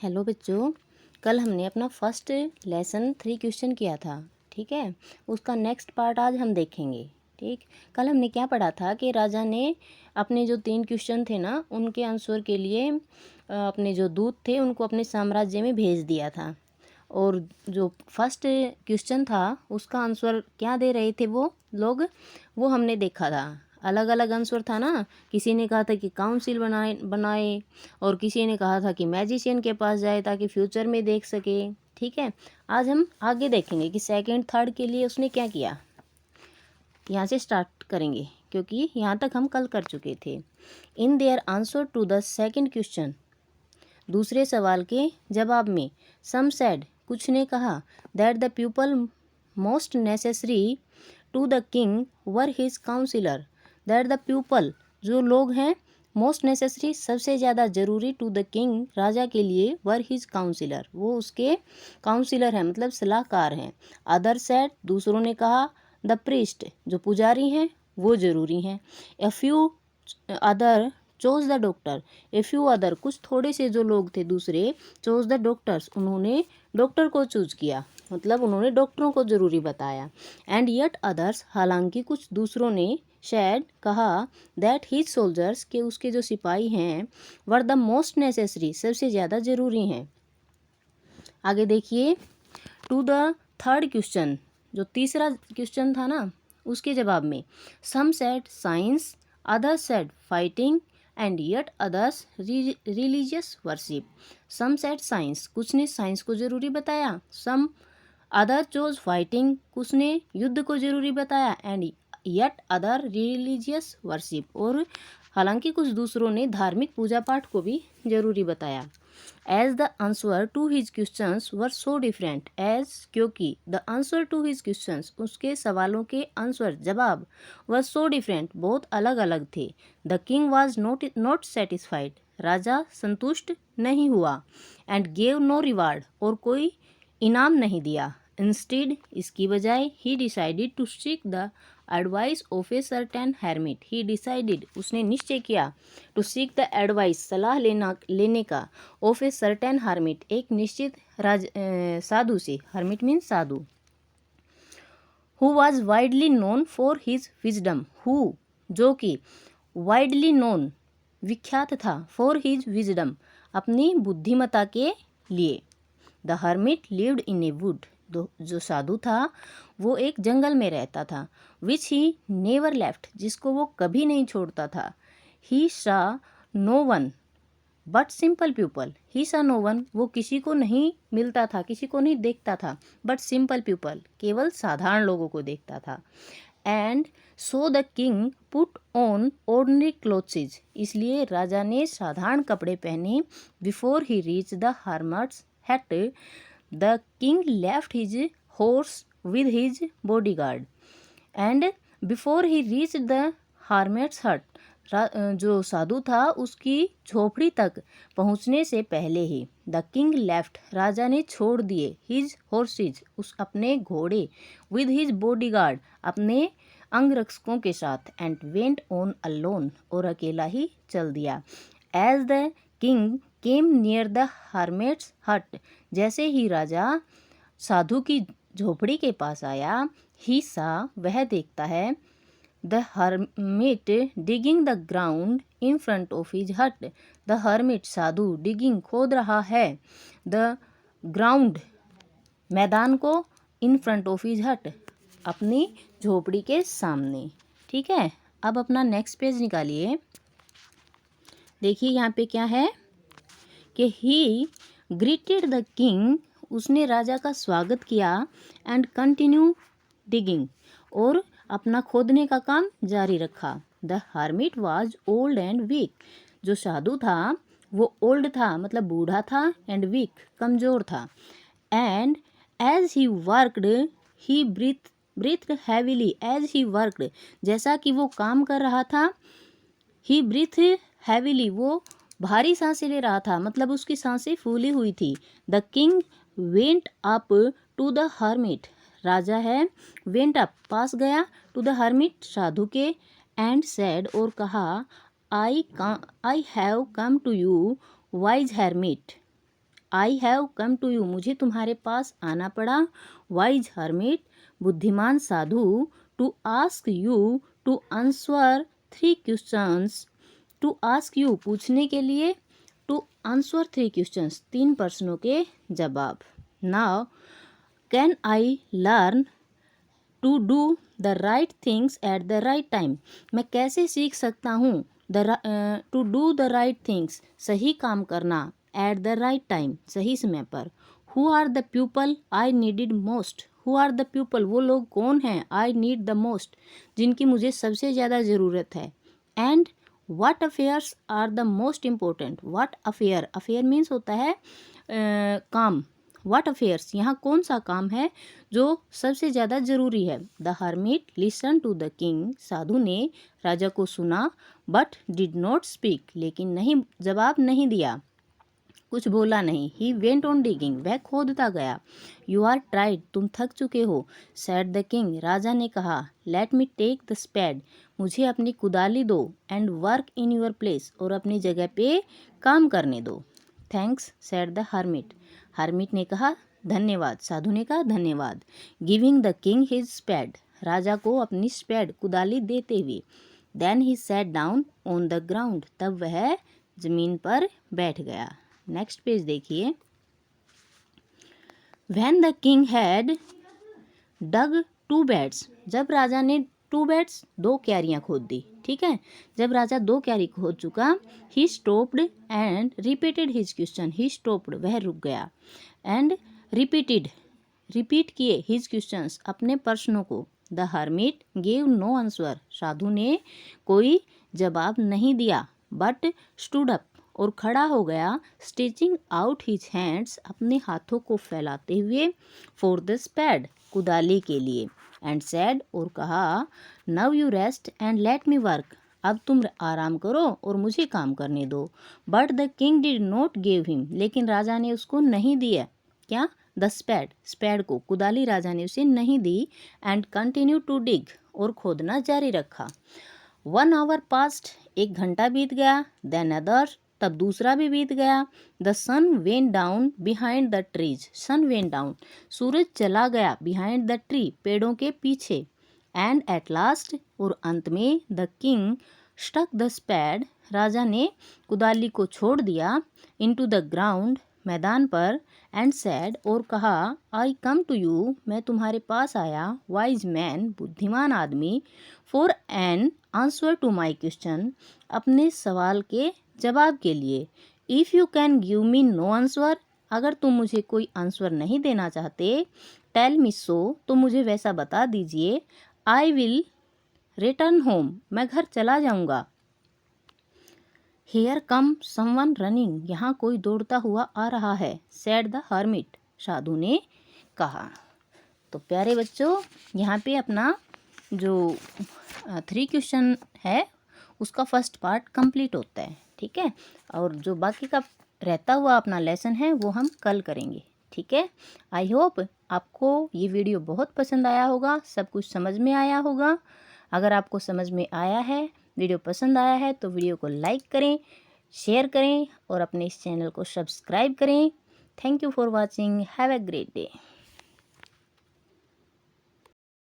Hello बच्चों, कल हमने अपना फर्स्ट लेसन 3 क्वेश्चन किया था। ठीक है, उसका नेक्स्ट पार्ट आज हम देखेंगे। ठीक, कल हमने क्या पढ़ा था कि राजा ने अपने जो 3 क्वेश्चन थे ना, उनके आंसर के लिए अपने जो दूत थे उनको अपने साम्राज्य में भेज दिया था। और जो फर्स्ट क्वेश्चन था उसका आंसर क्या दे रहे थे वो लोग, वो हमने देखा था। अलग अलग आंसर था ना, किसी ने कहा था कि काउंसिल बनाए और किसी ने कहा था कि मैजिशियन के पास जाए ताकि फ्यूचर में देख सके। ठीक है, आज हम आगे देखेंगे कि सेकंड थर्ड के लिए उसने क्या किया। यहाँ से स्टार्ट करेंगे क्योंकि यहाँ तक हम कल कर चुके थे। In their answer to the second question, दूसरे सवाल के जवाब में, सम सेड, कुछ ने कहा, that the people most necessary to the king were his counsellor, that the people, जो लोग हैं, मोस्ट नेसेसरी, सबसे ज़्यादा ज़रूरी, टू द किंग, राजा के लिए, वर हिज काउंसिलर, वो उसके काउंसिलर हैं, मतलब सलाहकार हैं। अदर सेड, दूसरों ने कहा, द प्रीस्ट, जो पुजारी हैं वो ज़रूरी हैं। A few other chose the doctor, a few other, कुछ थोड़े से जो लोग थे दूसरे, चोज द डॉक्टर्स, उन्होंने डॉक्टर को चूज किया, मतलब उन्होंने डॉक्टरों को ज़रूरी बताया। एंड येट अदर्स, हालांकि कुछ दूसरों ने, शैड, कहा, दैट हीज सोल्जर्स, के उसके जो सिपाही हैं, वर द मोस्ट नेसेसरी, सबसे ज़्यादा ज़रूरी हैं। आगे देखिए, टू द थर्ड क्वेश्चन, जो तीसरा क्वेश्चन था ना, उसके जवाब में, some said science, others said fighting and yet others religious worship. Some said science, कुछ ने साइंस को ज़रूरी बताया। सम अदर चोज फाइटिंग, कुछ ने युद्ध को ज़रूरी बताया। And yet other religious worship, और हालांकि कुछ दूसरों ने धार्मिक पूजा पाठ को भी ज़रूरी बताया। As the answer to his questions were so different, as, क्योंकि, the answer to his questions, उसके सवालों के आंसर, जवाब, वर सो डिफरेंट, बहुत अलग अलग थे। The king was not satisfied, राजा संतुष्ट नहीं हुआ। एंड गेव नो रिवार्ड, और कोई इनाम नहीं दिया। इंस्टेड, इसकी बजाय, he decided to seek the advice of a certain hermit, he decided, उसने निश्चय किया, टू सीक द एडवाइस, सलाह लेने का, ऑफ ए सर्टेन hermit, एक निश्चित साधु से, hermit means Sadhu, who was widely known for his wisdom, who, जो कि, वाइडली नोन, विख्यात था, फॉर हिज विजडम, अपनी बुद्धिमता के लिए। The hermit lived in a wood, जो साधु था वो एक जंगल में रहता था। विच ही नेवर लेफ्ट, जिसको वो कभी नहीं छोड़ता था। He saw no one but simple people, he saw no one, वो किसी को नहीं मिलता था, किसी को नहीं देखता था, बट सिंपल पीपल, केवल साधारण लोगों को देखता था। And so the king put on ordinary clothes, इसलिए राजा ने साधारण कपड़े पहने। Before he reach the hermit's hut, the king left his horse with his bodyguard. And before he reached the hermit's hut, जो साधु था उसकी झोपड़ी तक पहुंचने से पहले ही, द किंग लेफ्ट, राजा ने छोड़ दिए, हिज हॉर्सेज, उस अपने घोड़े, विद हिज बॉडीगार्ड, अपने अंगरक्षकों के साथ, एंड वेंट ऑन अलोन, और अकेला ही चल दिया। As the king came near the hermit's hut, जैसे ही राजा साधु की झोपड़ी के पास आया, ही सा, वह देखता है, the hermit digging the ground in front of his हट, द hermit, साधु, डिगिंग, खोद रहा है, द ग्राउंड, मैदान को, इन फ्रंट ऑफ हिज हट, अपनी झोपड़ी के सामने। ठीक है, अब अपना नेक्स्ट पेज निकालिए। देखिए यहाँ पे क्या है कि ही ग्रीटेड द किंग, उसने राजा का स्वागत किया। एंड कंटिन्यू डिगिंग, और अपना खोदने का काम जारी रखा। The hermit was old and weak, जो साधु था वो ओल्ड था, मतलब बूढ़ा था, एंड वीक, कमज़ोर था। And as he worked he breathe heavily, as he worked, जैसा कि वो काम कर रहा था, ही ब्रीथ हैवीली, वो भारी सांसें ले रहा था, मतलब उसकी सांसें फूली हुई थी। The king went up to the hermit, राजा है, वेंट अप, पास गया, टू द hermit, साधु के, एंड सेड, और कहा, I have come to you wise hermit, I have come to you, मुझे तुम्हारे पास आना पड़ा। वाइज हर्मिट, बुद्धिमान साधु, to ask you to answer 3 questions, to ask you पूछने के लिए, टू आंसर 3 क्वेश्चंस 3 प्रश्नों के जवाब। Now can I learn to do the right things at the right time, मैं कैसे सीख सकता हूँ to do the right things, सही काम करना, एट द राइट टाइम, सही समय पर। Who are the people I needed most, who are the people, वो लोग कौन हैं, आई नीड द मोस्ट, जिनकी मुझे सबसे ज़्यादा ज़रूरत है। And what affairs are the most important, what affair, affair means होता है काम। व्हाट अफेयर्स, यहाँ कौन सा काम है जो सबसे ज़्यादा ज़रूरी है। The hermit listen to the king, साधु ने राजा को सुना, बट डिड नॉट स्पीक, लेकिन नहीं जवाब नहीं दिया, कुछ बोला नहीं। ही वेंट ऑन डिगिंग, वह खोदता गया। यू आर ट्राइड, तुम थक चुके हो। सैड द किंग, राजा ने कहा। Let me take the spade, मुझे अपनी कुदाली दो। And work in your place, और अपनी जगह पे काम करने दो। Thanks said the hermit, hermit ने कहा धन्यवाद, साधु ने कहा धन्यवाद। Giving the king his spade, राजा को अपनी स्पैड कुदाली देते हुए। Then he sat down on the ground, तब वह जमीन पर बैठ गया। नेक्स्ट पेज देखिए। When the king had dug 2 beds, जब राजा ने 2 बेड्स 2 क्यारियां खोद दी, ठीक है। जब राजा 2 क्यारी खोद चुका, he stopped and repeated his question, he stopped वह रुक गया, एंड रिपीटेड रिपीट किए हिज क्वेश्चंस अपने प्रश्नों को। The hermit gave no answer, साधु ने कोई जवाब नहीं दिया, बट स्टूड अप, और खड़ा हो गया। स्ट्रेचिंग आउट हिज हैंड्स, अपने हाथों को फैलाते हुए। फॉर द स्पैड, कुदाली के लिए। एंड सैड, और कहा। Now you rest and let me work, अब तुम आराम करो और मुझे काम करने दो। But the king did not give him, लेकिन राजा ने उसको नहीं दिया। क्या? द स्पैड, स्पैड को, कुदाली राजा ने उसे नहीं दी। एंड कंटिन्यू टू डिग, और खोदना जारी रखा। 1 आवर पास्ट, 1 घंटा बीत गया। देन अदर, तब दूसरा भी बीत गया। The sun went down behind the trees, sun went down, सूरज चला गया। बिहाइंड द ट्री, पेड़ों के पीछे। एंड एट लास्ट, और अंत में। द किंग स्टक द स्पैड, राजा ने कुदाली को छोड़ दिया। इनटू द ग्राउंड, मैदान पर। एंड सैड, और कहा। आई कम टू यू, मैं तुम्हारे पास आया। वाइज मैन, बुद्धिमान आदमी। For an answer to my question, अपने सवाल के जवाब के लिए। If you can give me no answer, अगर तुम मुझे कोई आंसर नहीं देना चाहते। टेल मी सो, तो मुझे वैसा बता दीजिए। आई विल रिटर्न होम, मैं घर चला जाऊंगा। हेयर कम समवन रनिंग, यहाँ कोई दौड़ता हुआ आ रहा है। सैड द हर्मिट, साधु ने कहा। तो प्यारे बच्चों, यहाँ पे अपना जो 3 क्वेश्चन है उसका फर्स्ट पार्ट कंप्लीट होता है, ठीक है। और जो बाकी का रहता हुआ अपना लेसन है वो हम कल करेंगे, ठीक है। आई होप आपको ये वीडियो बहुत पसंद आया होगा, सब कुछ समझ में आया होगा। अगर आपको समझ में आया है, वीडियो पसंद आया है, तो वीडियो को लाइक करें, शेयर करें और अपने इस चैनल को सब्सक्राइब करें। Thank you for watching, have a great day.